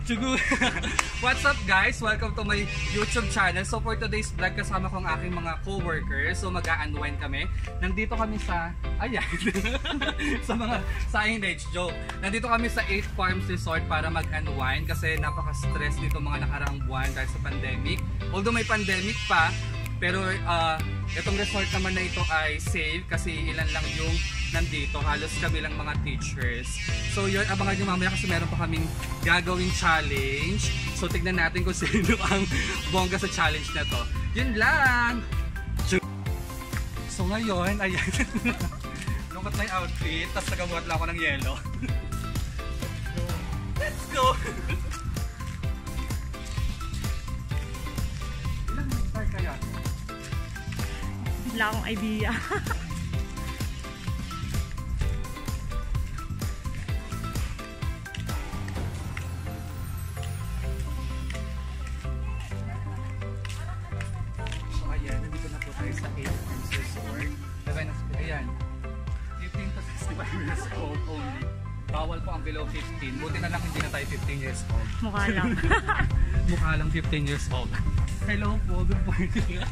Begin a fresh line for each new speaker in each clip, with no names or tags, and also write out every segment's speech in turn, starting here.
Chugu! What's up guys? Welcome to my YouTube channel. So for today's vlog, kasama ko ang aking mga co-workers. So mag-a-unwind kami. Nandito kami sa... Ayan! sa mga signage joke. Nandito kami sa 8 Farms Resort para mag-unwind kasi napaka-stress dito mga nakaraang buwan dahil sa pandemic. Although may pandemic pa, pero itong resort naman na ito ay safe kasi ilan lang yung nandito, halos kami lang mga teachers. So yun, abangan nyo mamaya kasi meron pa kaming gagawing challenge. So tignan natin kung sino ang bongga sa challenge na to. Yun lang! So ngayon, ayan. Lungkot na yung outfit, tapos nagabuhat lang ako ng yelo. Let's go! Ilang hectare kaya?
Wala akong idea.
Ayan, 15 to 65 years old only. Bawal po ang below 15. Buti na lang hindi na tayo 15 years old.
Mukha lang.
Mukha lang 15 years old. Hello po, good morning.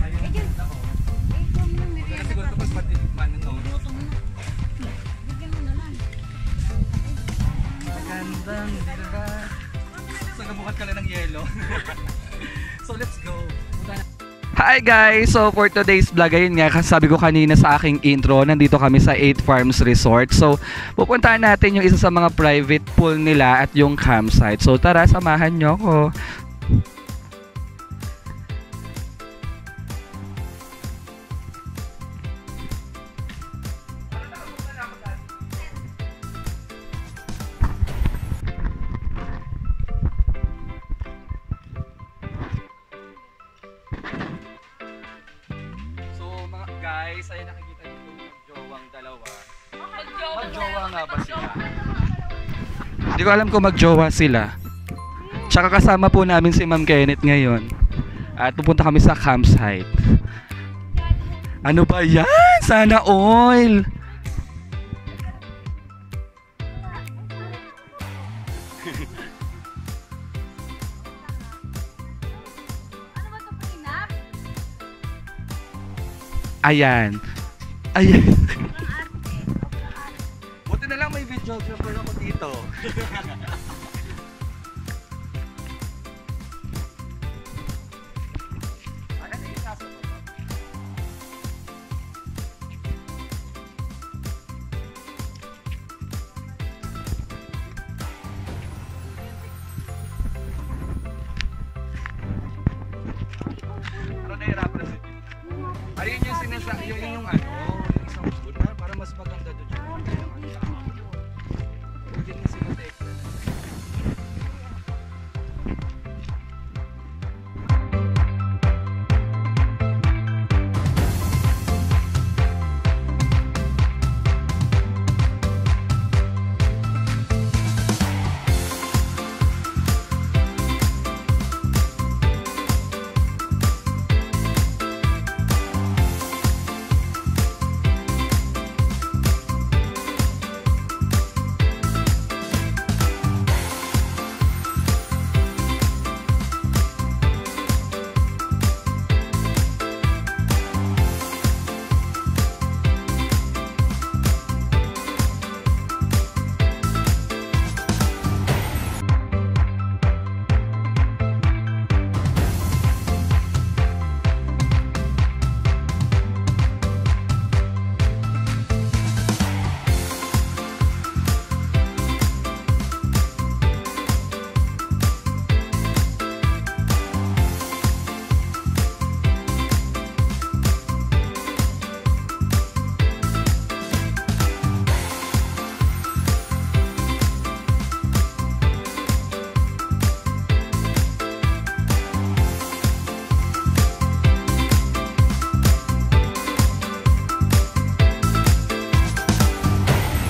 Ayun na ako. Huwag na siguro kapag matitikman no? Magandang diba? So nabukat ka lang ng yelo. So let's go. Hi guys! So for today's vlog, ayun nga, sabi ko kanina sa aking intro, nandito kami sa 8 Farms Resort. So pupuntahan natin yung isa sa mga private pool nila at yung campsite. So tara, samahan nyo ko. Guys, ayun nakikita niyo yung mag-jowang dalawa. Mag-jowa nga ba sila? Hindi ko alam kung mag-jowa sila. Tsaka kasama po namin si Ma'am Kenneth ngayon. At pupunta kami sa campsite. Ano ba yan? Sana all! Ayan. Ayan. Buti na lang may videographer ako dito. Ano nahirapan na si ayun yung sinasabi, yung ano.